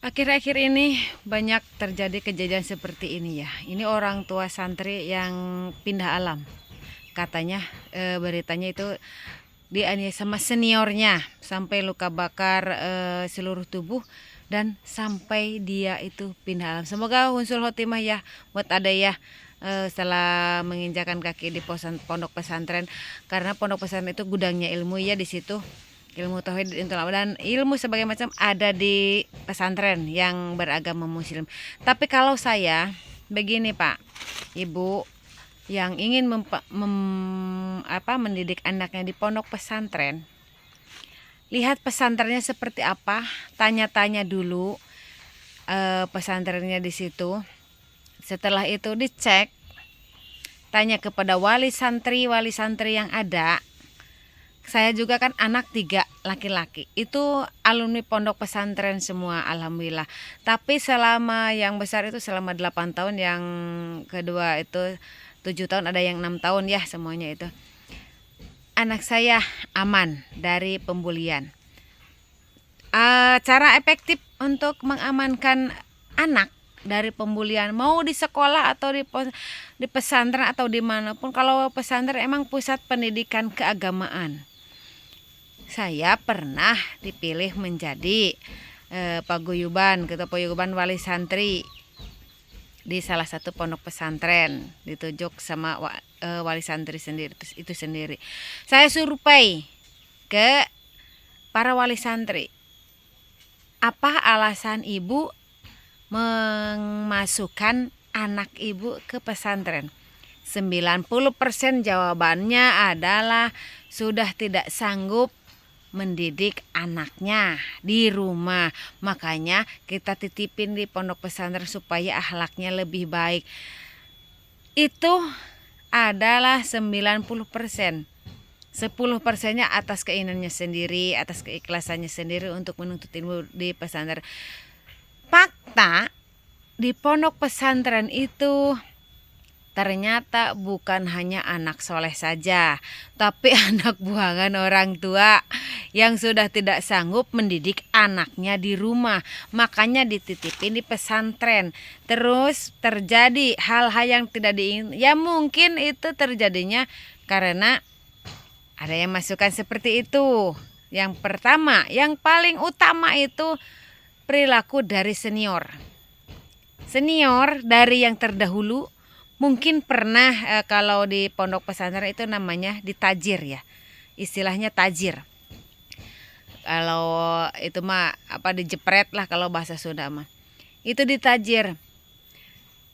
Akhir-akhir ini banyak terjadi kejadian seperti ini ya. Ini orang tua santri yang pindah alam. Katanya beritanya itu dianiaya sama seniornya sampai luka bakar seluruh tubuh dan sampai dia itu pindah alam. Semoga husnul khotimah ya buat ada ya setelah menginjakan kaki di pondok pesantren, karena pondok pesantren itu gudangnya ilmu ya. Di situ ilmu tauhid dan ilmu sebagai macam ada di pesantren yang beragama muslim. Tapi kalau saya begini Pak, Ibu yang ingin mendidik anaknya di pondok pesantren, lihat pesantrennya seperti apa, tanya-tanya dulu pesantrennya di situ. Setelah itu dicek, tanya kepada wali santri yang ada. Saya juga kan anak 3 laki-laki, itu alumni pondok pesantren semua alhamdulillah. Tapi selama yang besar itu selama 8 tahun, yang kedua itu 7 tahun, ada yang 6 tahun ya, semuanya itu. Anak saya aman dari pembulian. Cara efektif untuk mengamankan anak dari pembulian, mau di sekolah atau di pesantren atau dimanapun. Kalau pesantren emang pusat pendidikan keagamaan. Saya pernah dipilih menjadi paguyuban, ketua paguyuban wali santri di salah satu pondok pesantren, ditunjuk sama wali santri itu sendiri. Saya survei ke para wali santri, apa alasan ibu memasukkan anak ibu ke pesantren. 90% jawabannya adalah sudah tidak sanggup mendidik anaknya di rumah, makanya kita titipin di pondok pesantren supaya akhlaknya lebih baik. Itu adalah 90%. 10%-nya atas keinginannya sendiri, atas keikhlasannya sendiri untuk menuntut ilmu di pesantren. Fakta di pondok pesantren itu ternyata bukan hanya anak soleh saja, tapi anak buangan orang tua yang sudah tidak sanggup mendidik anaknya di rumah, makanya dititipin di pesantren. Terus terjadi hal-hal yang tidak diinginkan. Ya mungkin itu terjadinya karena ada yang masukkan seperti itu. Yang pertama, yang paling utama itu perilaku dari senior. Senior dari yang terdahulu. Mungkin pernah kalau di pondok pesantren itu namanya ditajir ya, istilahnya tajir. Kalau itu mah dijepret lah kalau bahasa Sunda mah. Itu ditajir.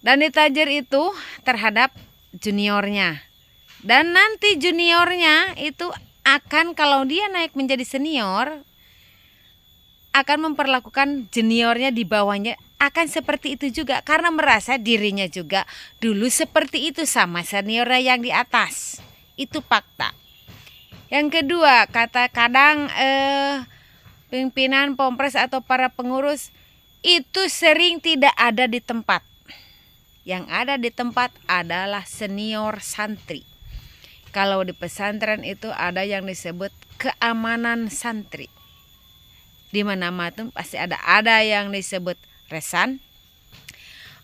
Dan ditajir itu terhadap juniornya. Dan nanti juniornya itu akan, kalau dia naik menjadi senior, akan memperlakukan juniornya di bawahnya akan seperti itu juga, karena merasa dirinya juga dulu seperti itu sama seniornya yang di atas. Itu fakta. Yang kedua, kadang pimpinan Pompres atau para pengurus itu sering tidak ada di tempat. Yang ada di tempat adalah senior santri. Kalau di pesantren itu ada yang disebut keamanan santri. Di mana-mana tuh pasti ada yang disebut resan,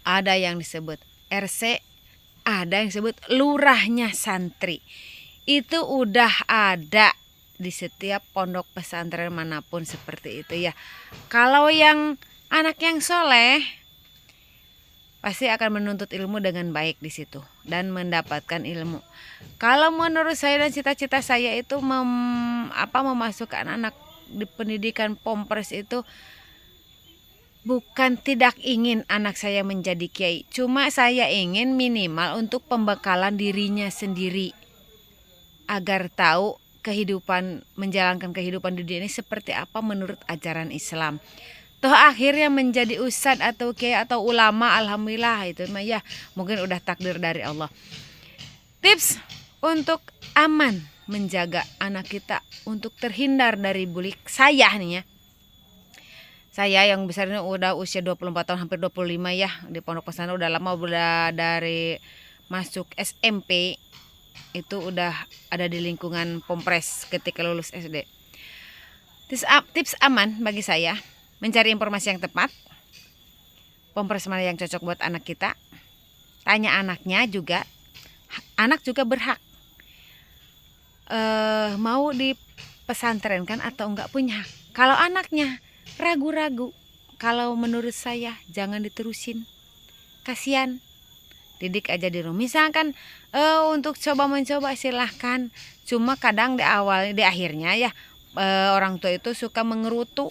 ada yang disebut RC, ada yang disebut lurahnya santri. Itu udah ada di setiap pondok pesantren manapun seperti itu ya. Kalau yang anak yang soleh pasti akan menuntut ilmu dengan baik di situ dan mendapatkan ilmu. Kalau menurut saya dan cita-cita saya itu memasukkan anak di pendidikan Pompres itu bukan tidak ingin anak saya menjadi kiai, cuma saya ingin minimal untuk pembekalan dirinya sendiri agar tahu menjalankan kehidupan di dunia ini seperti apa menurut ajaran Islam. Toh akhirnya menjadi ustadz atau kiai atau ulama, alhamdulillah itu mah ya mungkin udah takdir dari Allah. Tips untuk aman menjaga anak kita untuk terhindar dari bully, saya nih ya. Saya yang besarnya udah usia 24 tahun hampir 25 ya, di pondok pesantren udah lama, udah dari masuk SMP itu udah ada di lingkungan Pompres ketika lulus SD. Tips aman bagi saya, mencari informasi yang tepat, Pampers mana yang cocok buat anak kita. Tanya anaknya juga. Anak juga berhak mau di pesantren kan atau enggak, punya hak. Kalau anaknya ragu-ragu, kalau menurut saya jangan diterusin. Kasihan. Didik aja di rumah. Misalkan untuk coba mencoba silahkan. Cuma kadang di awal, di akhirnya ya orang tua itu suka mengerutu.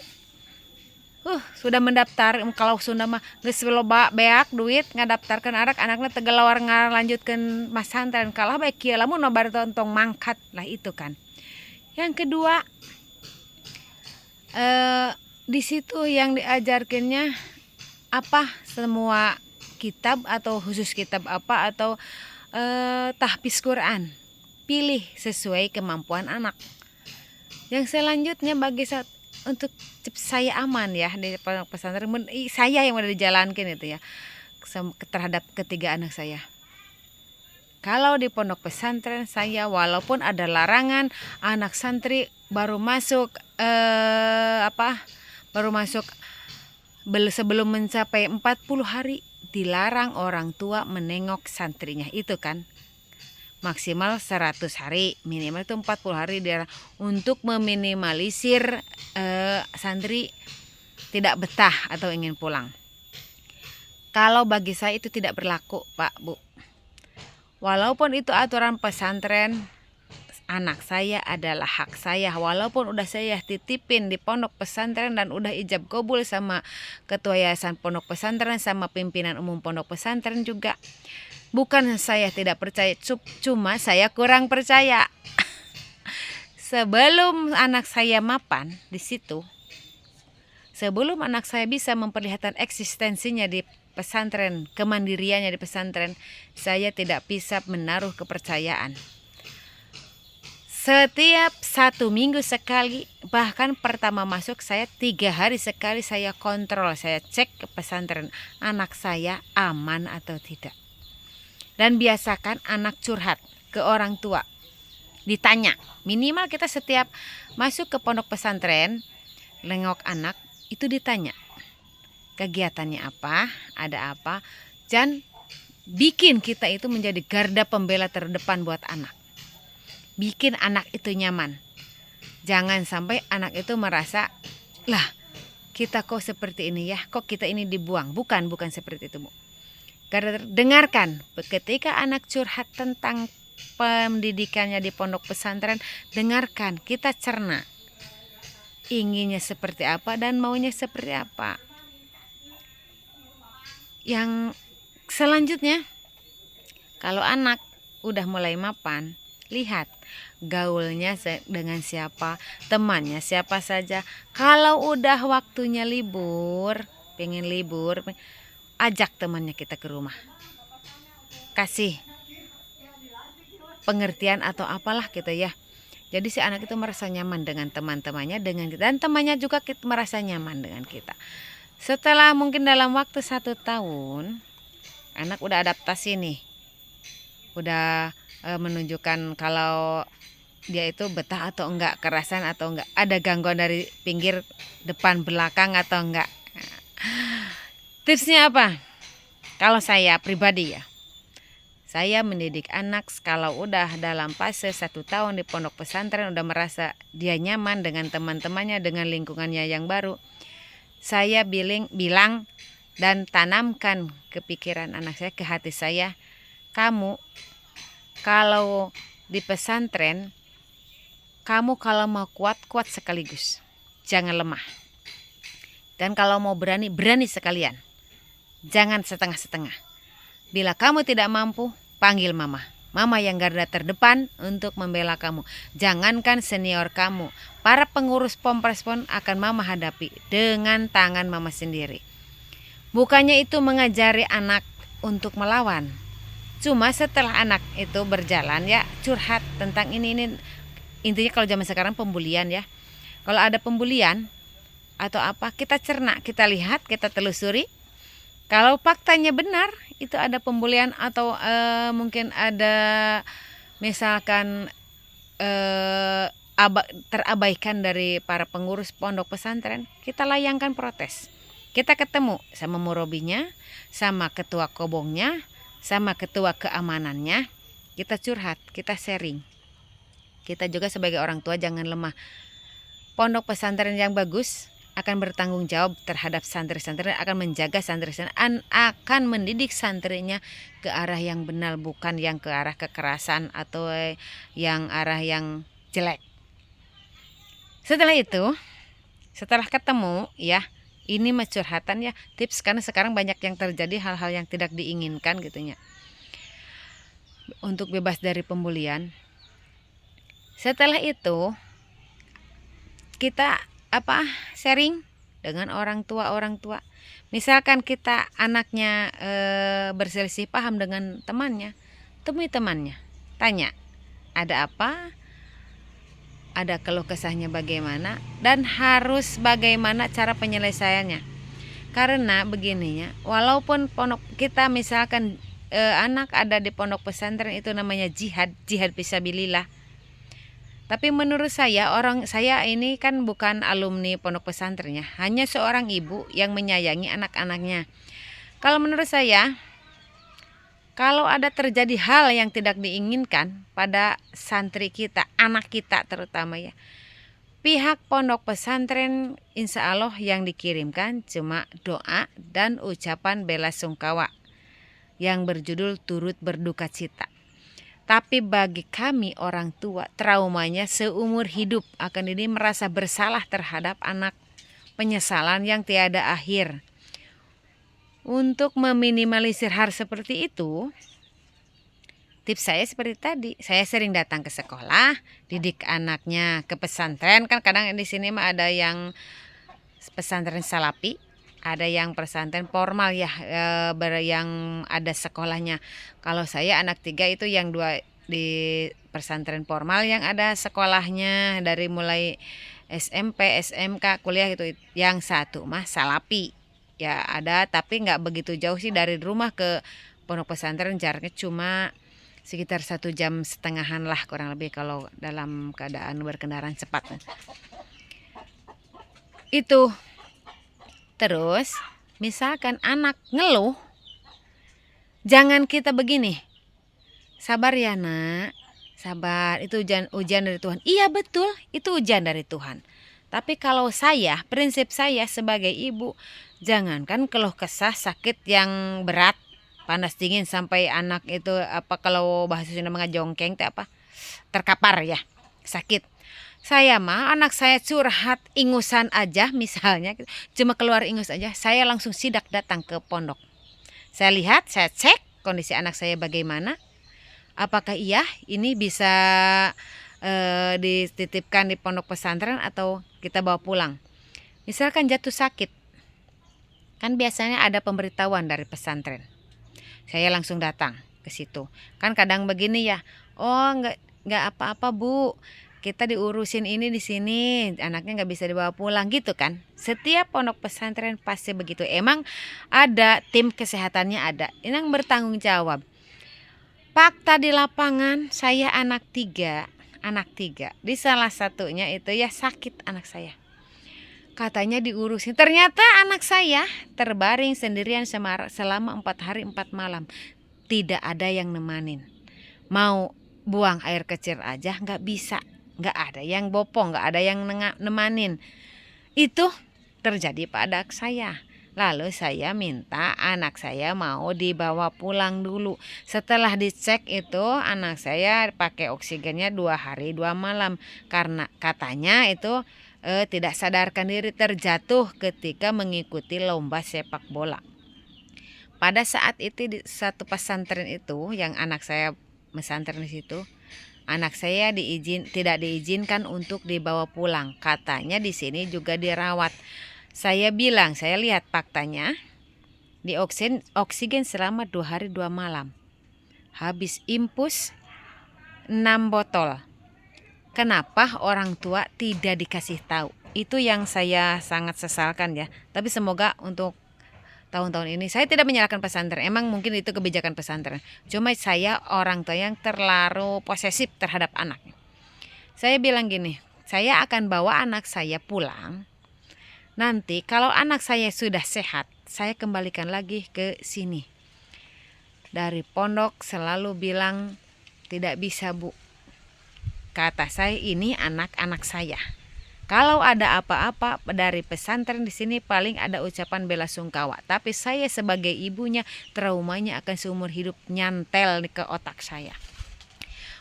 Sudah mendaftar, kalau Sunda mah geus loba beak duit ngadaptarkeun anakna tegelawar ngalanjutkeun pesantren, kalah bae kieu lamun bari tontong mangkat lah itu kan. Yang kedua, di situ yang diajarkannya apa, semua kitab atau khusus kitab apa atau tahfiz Quran. Pilih sesuai kemampuan anak. Yang selanjutnya bagi untuk saya aman ya di pondok pesantren, saya yang udah dijalankan itu ya terhadap ketiga anak saya. Kalau di pondok pesantren saya, walaupun ada larangan anak santri baru masuk sebelum mencapai 40 hari dilarang orang tua menengok santrinya itu kan. Maksimal 100 hari, minimal itu 40 hari dia untuk meminimalisir santri tidak betah atau ingin pulang. Kalau bagi saya itu tidak berlaku, Pak, Bu. Walaupun itu aturan pesantren, anak saya adalah hak saya. Walaupun udah saya titipin di pondok pesantren dan udah ijab kabul sama ketua yayasan pondok pesantren sama pimpinan umum pondok pesantren juga. Bukan saya tidak percaya, cuma saya kurang percaya. Sebelum anak saya mapan di situ, sebelum anak saya bisa memperlihatkan eksistensinya di pesantren, kemandiriannya di pesantren, saya tidak bisa menaruh kepercayaan. Setiap 1 minggu sekali, bahkan pertama masuk saya 3 hari sekali saya kontrol, saya cek ke pesantren anak saya aman atau tidak. Dan biasakan anak curhat ke orang tua. Ditanya, minimal kita setiap masuk ke pondok pesantren, nengok anak, itu ditanya. Kegiatannya apa, ada apa, dan bikin kita itu menjadi garda pembela terdepan buat anak. Bikin anak itu nyaman. Jangan sampai anak itu merasa, lah kita kok seperti ini ya, kok kita ini dibuang. Bukan seperti itu, Bu. Dengarkan ketika anak curhat tentang pendidikannya di pondok pesantren, dengarkan, kita cerna inginnya seperti apa dan maunya seperti apa. Yang selanjutnya, kalau anak udah mulai mapan, lihat gaulnya dengan siapa, temannya siapa saja. Kalau udah waktunya libur, pengen libur, ajak temannya kita ke rumah. Kasih pengertian atau apalah gitu ya. Jadi si anak itu merasa nyaman dengan teman-temannya, dengan kita, dan temannya juga merasa nyaman dengan kita. Setelah mungkin dalam waktu 1 tahun, anak udah adaptasi nih. Udah menunjukkan kalau dia itu betah atau enggak, kerasan atau enggak, ada gangguan dari pinggir, depan, belakang atau enggak. Tipsnya apa? Kalau saya pribadi ya, saya mendidik anak kalau udah dalam fase 1 tahun di pondok pesantren, udah merasa dia nyaman dengan teman-temannya, dengan lingkungannya yang baru. Saya bilang dan tanamkan ke pikiran anak saya, ke hati saya, kamu kalau di pesantren, kamu kalau mau kuat sekaligus, jangan lemah. Dan kalau mau berani sekalian. Jangan setengah-setengah. Bila kamu tidak mampu, panggil mama. Mama yang garda terdepan untuk membela kamu. Jangankan senior kamu, para pengurus Pampers pun akan mama hadapi dengan tangan mama sendiri. Bukannya itu mengajari anak untuk melawan. Cuma setelah anak itu berjalan ya, curhat tentang ini. Intinya kalau zaman sekarang pembulian ya. Kalau ada pembulian atau apa, kita cerna, kita lihat, kita telusuri. Kalau faktanya benar, itu ada pembulian atau mungkin ada misalkan terabaikan dari para pengurus pondok pesantren, kita layangkan protes. Kita ketemu sama murobinya, sama ketua kobongnya, sama ketua keamanannya. Kita curhat, kita sharing. Kita juga sebagai orang tua jangan lemah. Pondok pesantren yang bagus akan bertanggung jawab terhadap santri-santri, akan menjaga santri-santri, akan mendidik santrinya ke arah yang benar, bukan yang ke arah kekerasan atau yang arah yang jelek. Setelah itu, setelah ketemu ya, ini mah curhatan ya, tips, karena sekarang banyak yang terjadi hal-hal yang tidak diinginkan gitunya. Untuk bebas dari pembulian. Setelah itu kita sharing dengan orang tua. Misalkan kita anaknya berselisih paham dengan temannya, temui temannya, tanya ada apa, ada keluh kesahnya bagaimana, dan harus bagaimana cara penyelesaiannya. Karena begininya, walaupun pondok kita misalkan anak ada di pondok pesantren, itu namanya jihad fisabilillah. Tapi menurut saya, saya ini kan bukan alumni pondok pesantrennya, hanya seorang ibu yang menyayangi anak-anaknya. Kalau menurut saya, kalau ada terjadi hal yang tidak diinginkan pada santri kita, anak kita terutama ya, pihak pondok pesantren insya Allah yang dikirimkan cuma doa dan ucapan bela sungkawa yang berjudul turut berduka cita. Tapi bagi kami orang tua, traumanya seumur hidup, akan ini merasa bersalah terhadap anak, penyesalan yang tiada akhir. Untuk meminimalisir hal seperti itu, tips saya seperti tadi, saya sering datang ke sekolah, didik anaknya ke pesantren. Kan kadang di sini mah ada yang pesantren salapi, ada yang pesantren formal ya, yang ada sekolahnya. Kalau saya anak 3 itu yang 2 di pesantren formal yang ada sekolahnya, dari mulai SMP, SMK, kuliah gitu. Yang 1 mah salapi ya ada, tapi nggak begitu jauh sih dari rumah ke pondok pesantren, jaraknya cuma sekitar 1,5 jam lah kurang lebih kalau dalam keadaan berkendaraan cepat. Itu. Terus misalkan anak ngeluh, jangan kita begini, sabar ya nak, sabar, itu ujian dari Tuhan. Iya betul, itu ujian dari Tuhan. Tapi kalau saya, prinsip saya sebagai ibu, jangankan keluh kesah sakit yang berat, panas dingin sampai anak itu kalau bahasa Sunda mengajongkeng terkapar ya, sakit. Saya mah anak saya curhat ingusan aja misalnya, cuma keluar ingus aja, saya langsung sidak datang ke pondok. Saya lihat, saya cek kondisi anak saya bagaimana, apakah iya ini bisa dititipkan di pondok pesantren atau kita bawa pulang. Misalkan jatuh sakit, kan biasanya ada pemberitahuan dari pesantren, saya langsung datang ke situ. Kan kadang begini ya, oh nggak apa-apa bu, kita diurusin ini di sini, anaknya nggak bisa dibawa pulang gitu kan. Setiap pondok pesantren pasti begitu. Emang ada tim kesehatannya, ada yang bertanggung jawab. Fakta di lapangan, saya anak tiga, di salah satunya itu ya sakit anak saya. Katanya diurusin, ternyata anak saya terbaring sendirian selama 4 hari 4 malam. Tidak ada yang nemanin. Mau buang air kecil aja nggak bisa. Nggak ada yang bopong, nggak ada yang nemanin. Itu terjadi pada saya. Lalu saya minta anak saya mau dibawa pulang dulu. Setelah dicek itu anak saya pakai oksigennya 2 hari 2 malam. Karena katanya itu tidak sadarkan diri, terjatuh ketika mengikuti lomba sepak bola. Pada saat itu di satu pesantren itu yang anak saya pesantren di situ, anak saya tidak diizinkan untuk dibawa pulang. Katanya di sini juga dirawat. Saya bilang, saya lihat faktanya, di oksigen selama 2 hari 2 malam. Habis impus 6 botol. Kenapa orang tua tidak dikasih tahu? Itu yang saya sangat sesalkan ya. Tapi semoga untuk tahun-tahun ini saya tidak menyalahkan pesantren. Emang mungkin itu kebijakan pesantren. Cuma saya orang tua yang terlalu posesif terhadap anaknya. Saya bilang gini, saya akan bawa anak saya pulang. Nanti kalau anak saya sudah sehat, saya kembalikan lagi ke sini. Dari pondok selalu bilang, tidak bisa Bu. Kata saya, ini anak-anak saya. Kalau ada apa-apa dari pesantren di sini paling ada ucapan bela sungkawa. Tapi saya sebagai ibunya, traumanya akan seumur hidup nyantel ke otak saya.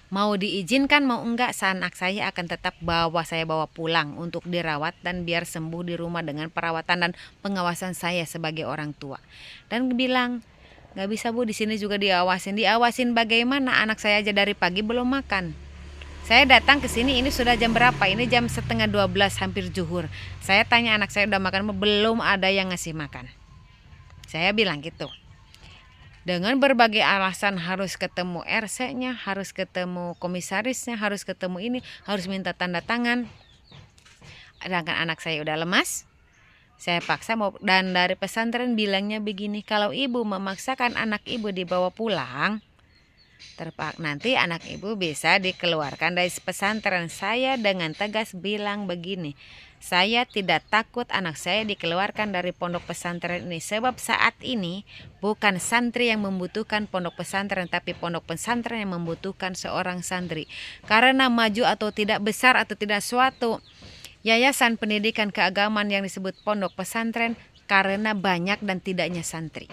Mau diizinkan mau enggak, anak saya akan tetap saya bawa pulang untuk dirawat dan biar sembuh di rumah dengan perawatan dan pengawasan saya sebagai orang tua. Dan bilang, nggak bisa Bu, di sini juga diawasin. Diawasin bagaimana? Anak saya aja dari pagi belum makan. Saya datang ke sini ini sudah jam berapa? Ini jam 11:30 hampir zuhur. Saya tanya anak saya udah makan, belum ada yang ngasih makan. Saya bilang gitu. Dengan berbagai alasan harus ketemu RC-nya, harus ketemu komisarisnya, harus ketemu ini, harus minta tanda tangan. Sedangkan anak saya udah lemas. Saya paksa mau, dan dari pesantren bilangnya begini, kalau ibu memaksakan anak ibu dibawa pulang, nanti anak ibu bisa dikeluarkan dari pesantren. Saya dengan tegas bilang begini, saya tidak takut anak saya dikeluarkan dari pondok pesantren ini. Sebab saat ini bukan santri yang membutuhkan pondok pesantren, tapi pondok pesantren yang membutuhkan seorang santri. Karena maju atau tidak, besar atau tidak suatu yayasan pendidikan keagamaan yang disebut pondok pesantren, karena banyak dan tidaknya santri.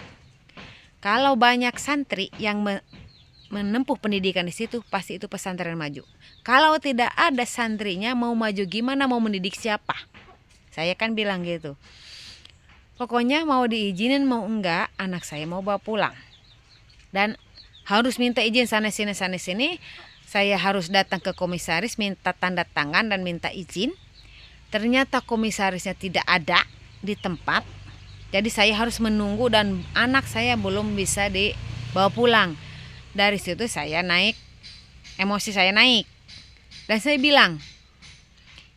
Kalau banyak santri yang menempuh pendidikan di situ, pasti itu pesantren maju. Kalau tidak ada santrinya, mau maju gimana, mau mendidik siapa? Saya kan bilang gitu. Pokoknya mau diizinin mau enggak, anak saya mau bawa pulang. Dan harus minta izin sana sini. Saya harus datang ke komisaris, minta tanda tangan dan minta izin. Ternyata komisarisnya tidak ada di tempat. Jadi saya harus menunggu dan anak saya belum bisa dibawa pulang. Dari situ saya naik, emosi saya naik. Dan saya bilang,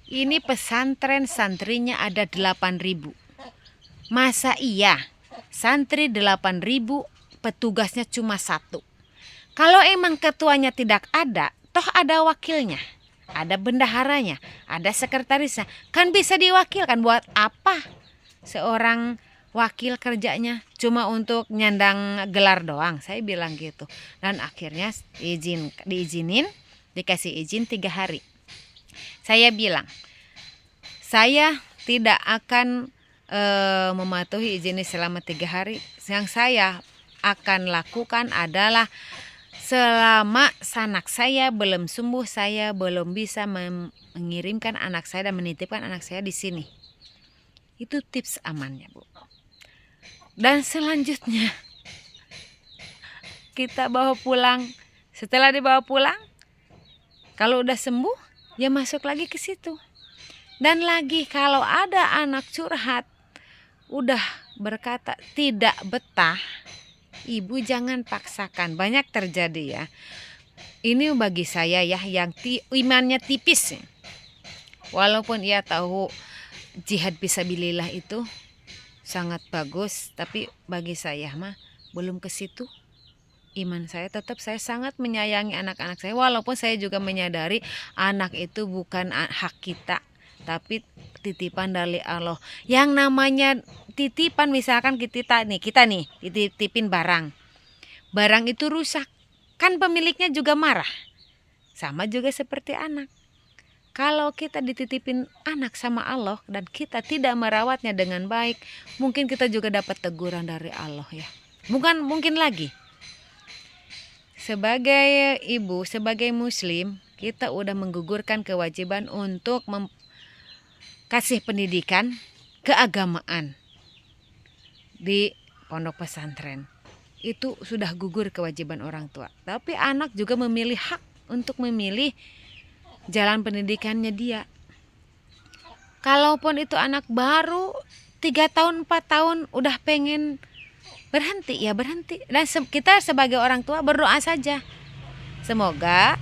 ini pesantren santrinya ada 8.000. Masa iya santri 8.000 petugasnya cuma 1? Kalau emang ketuanya tidak ada, toh ada wakilnya, ada bendaharanya, ada sekretarisnya. Kan bisa diwakilkan. Buat apa seorang wakil kerjanya cuma untuk nyandang gelar doang? Saya bilang gitu. Dan akhirnya diizinin, dikasih izin 3 hari. Saya bilang, saya tidak akan mematuhi izin selama 3 hari. Yang saya akan lakukan adalah selama anak saya belum sembuh, saya belum bisa mengirimkan anak saya dan menitipkan anak saya di sini. Itu tips amannya, Bu. Dan selanjutnya kita bawa pulang. Setelah dibawa pulang, kalau udah sembuh, ya masuk lagi ke situ. Dan lagi kalau ada anak curhat, udah berkata tidak betah, ibu jangan paksakan. Banyak terjadi ya. Ini bagi saya ya yang imannya tipis. Walaupun ia tahu jihad fisabilillah itu sangat bagus, tapi bagi saya mah belum ke situ. Iman saya tetap, saya sangat menyayangi anak-anak saya, walaupun saya juga menyadari anak itu bukan hak kita, tapi titipan dari Allah. Yang namanya titipan, misalkan kita nih dititipin barang itu rusak, kan pemiliknya juga marah. Sama juga seperti anak. Kalau kita dititipin anak sama Allah dan kita tidak merawatnya dengan baik, mungkin kita juga dapat teguran dari Allah ya. Mungkin lagi. Sebagai ibu, sebagai muslim, kita udah menggugurkan kewajiban untuk kasih pendidikan keagamaan di pondok pesantren. Itu sudah gugur kewajiban orang tua. Tapi anak juga memilih hak untuk memilih jalan pendidikannya dia. Kalaupun itu anak baru 3 tahun 4 tahun udah pengen berhenti, ya berhenti. Dan kita sebagai orang tua berdoa saja, semoga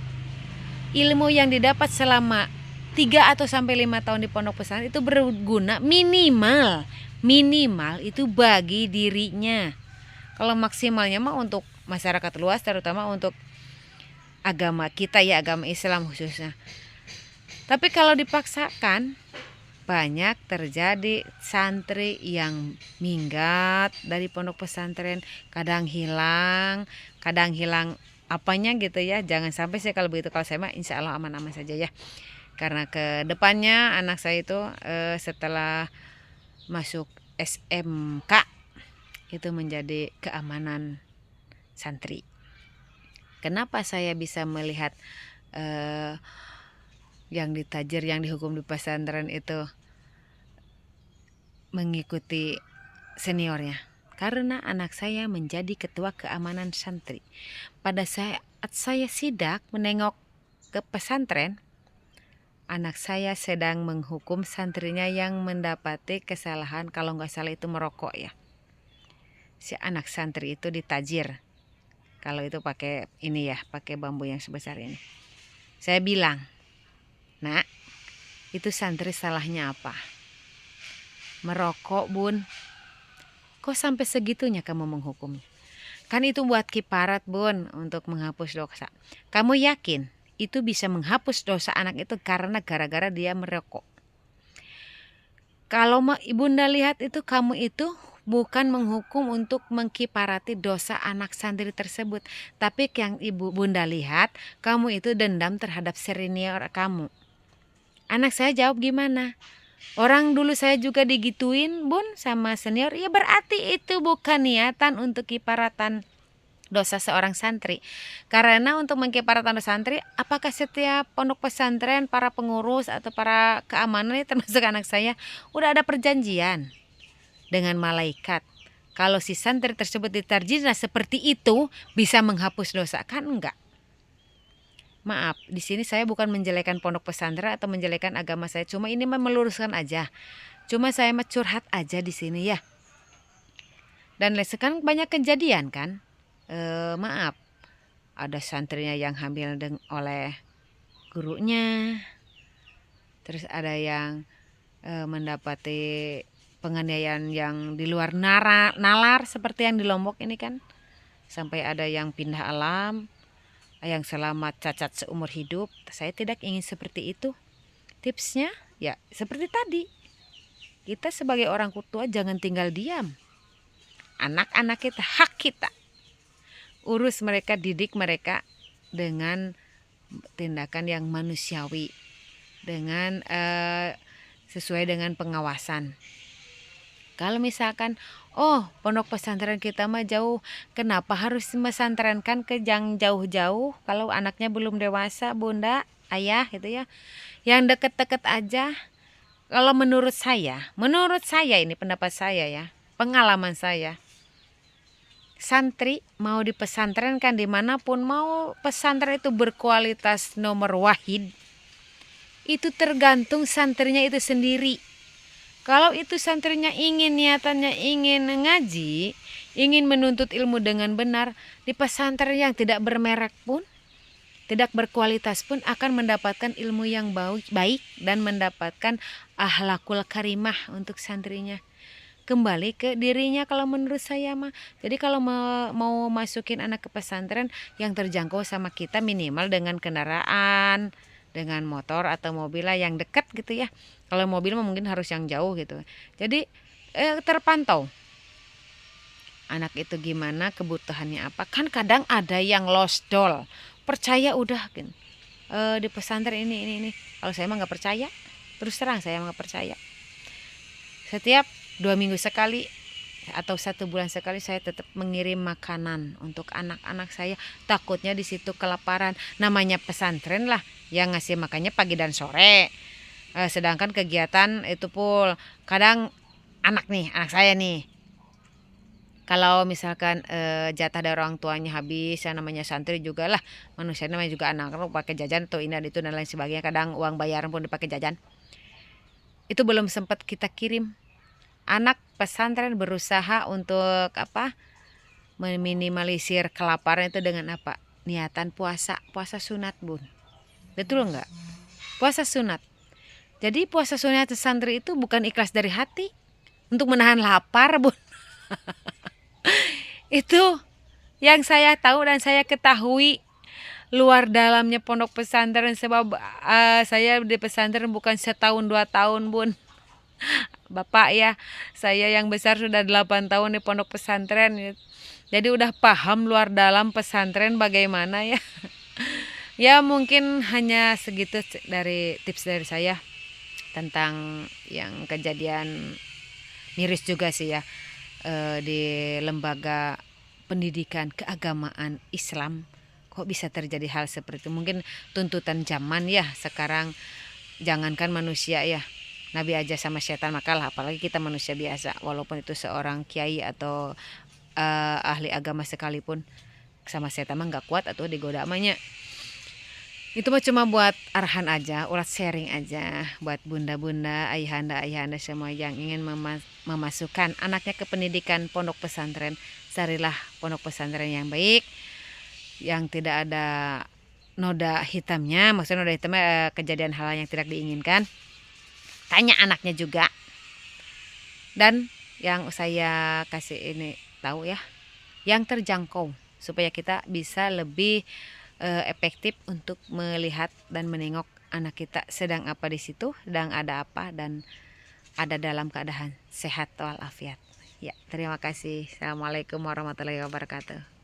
ilmu yang didapat selama 3 atau sampai 5 tahun di pondok pesantren itu berguna, minimal itu bagi dirinya. Kalau maksimalnya mah untuk masyarakat luas, terutama untuk agama kita ya, agama Islam khususnya. Tapi kalau dipaksakan, banyak terjadi santri yang minggat dari pondok pesantren, kadang hilang apanya gitu ya. Jangan sampai sih kalau begitu. Kalau saya mah insya Allah aman-aman saja ya. Karena ke depannya anak saya itu setelah masuk SMK itu menjadi keamanan santri. Kenapa saya bisa melihat yang ditajir, yang dihukum di pesantren itu mengikuti seniornya? Karena anak saya menjadi ketua keamanan santri. Pada saat saya sidak menengok ke pesantren, anak saya sedang menghukum santrinya yang mendapati kesalahan, kalau nggak salah itu merokok ya. Si anak santri itu ditajir. Kalau itu pakai ini ya, pakai bambu yang sebesar ini. Saya bilang, "Nak, itu santri salahnya apa? Merokok, Bun. Kok sampai segitunya kamu menghukumnya? Kan itu buat kiparat, Bun, untuk menghapus dosa. Kamu yakin itu bisa menghapus dosa anak itu karena gara-gara dia merokok? Kalau Ibunda lihat itu, kamu itu bukan menghukum untuk mengkiparati dosa anak santri tersebut, tapi yang Bunda lihat, kamu itu dendam terhadap senior kamu." Anak saya jawab gimana? "Orang dulu saya juga digituin, Bun, sama senior." Ya berarti itu bukan niatan untuk kiparatan dosa seorang santri. Karena untuk mengkiparatan dosa santri, apakah setiap pondok pesantren, para pengurus atau para keamanan, termasuk anak saya, udah ada perjanjian dengan malaikat kalau si santri tersebut ditarjina seperti itu bisa menghapus dosa? Kan enggak. Maaf, di sini saya bukan menjelekan pondok pesantren atau menjelekan agama saya, cuma ini mah meluruskan aja. Cuma saya mah curhat aja di sini ya. Dan sekarang banyak kejadian kan, maaf, ada santrinya yang hamil oleh gurunya, terus ada yang mendapati penganiayaan yang di luar nalar seperti yang di Lombok ini kan, sampai ada yang pindah alam, yang selamat cacat seumur hidup. Saya tidak ingin seperti itu. Tipsnya ya seperti tadi, kita sebagai orang tua jangan tinggal diam. Anak-anak kita, hak kita, urus mereka, didik mereka dengan tindakan yang manusiawi, dengan sesuai dengan pengawasan. Kalau misalkan, oh pondok pesantren kita mah jauh, kenapa harus mesantrenkan ke yang jauh-jauh kalau anaknya belum dewasa, Bunda, Ayah gitu ya. Yang deket-deket aja. Kalau menurut saya ini pendapat saya ya, pengalaman saya. Santri mau dipesantrenkan dimanapun, mau pesantren itu berkualitas nomor wahid, itu tergantung santrinya itu sendiri. Kalau itu santrinya niatannya ingin ngaji, ingin menuntut ilmu dengan benar, di pesantren yang tidak bermerek pun, tidak berkualitas pun akan mendapatkan ilmu yang baik dan mendapatkan akhlakul karimah untuk santrinya. Kembali ke dirinya kalau menurut saya mah. Jadi kalau mau masukin anak ke pesantren, yang terjangkau sama kita minimal dengan kendaraan, dengan motor atau mobil lah yang dekat gitu ya. Kalau mobil mah mungkin harus yang jauh gitu. Jadi terpantau anak itu gimana, kebutuhannya apa. Kan kadang ada yang lost doll, percaya udah gitu. Di pesantren ini. Kalau saya mah nggak percaya, terus terang saya nggak percaya. Setiap 2 minggu sekali atau 1 bulan sekali saya tetap mengirim makanan untuk anak-anak saya. Takutnya di situ kelaparan. Namanya pesantren lah, yang ngasih makannya pagi dan sore. Sedangkan kegiatan itu pun kadang anak saya nih, kalau misalkan jatah dari orang tuanya habis, yang namanya santri juga lah, manusia namanya juga anak, pakai jajan atau ini itu dan lain sebagainya. Kadang uang bayaran pun dipakai jajan. Itu belum sempat kita kirim. Anak pesantren berusaha untuk meminimalisir kelaparan itu dengan apa? Niatan puasa sunat, Bun. Betul enggak? Puasa sunat. Jadi puasa sunat santri itu bukan ikhlas dari hati untuk menahan lapar, Bun. Itu yang saya tahu dan saya ketahui luar dalamnya pondok pesantren, sebab saya di pesantren bukan 1 tahun 2 tahun, Bun. Bapak ya, saya yang besar sudah 8 tahun di pondok pesantren ya. Jadi udah paham luar dalam pesantren bagaimana ya. Ya mungkin hanya segitu dari tips dari saya tentang yang kejadian miris juga sih ya, di lembaga pendidikan keagamaan Islam kok bisa terjadi hal seperti itu. Mungkin tuntutan zaman ya sekarang, jangankan manusia ya, Nabi aja sama setan makalah, apalagi kita manusia biasa, walaupun itu seorang kiai atau ahli agama sekalipun, sama setan mah nggak kuat atau digoda amanya. Itu mah cuma buat arahan aja, ulat sharing aja buat bunda-bunda, ayahanda-ayahanda semua yang ingin memasukkan anaknya ke pendidikan pondok pesantren. Carilah pondok pesantren yang baik, yang tidak ada noda hitamnya, maksudnya noda hitamnya kejadian hal yang tidak diinginkan. Tanya anaknya juga. Dan yang saya kasih ini tahu ya, yang terjangkau supaya kita bisa lebih efektif untuk melihat dan menengok anak kita sedang apa di situ, sedang ada apa, dan ada dalam keadaan sehat walafiat. Ya, terima kasih. Assalamualaikum warahmatullahi wabarakatuh.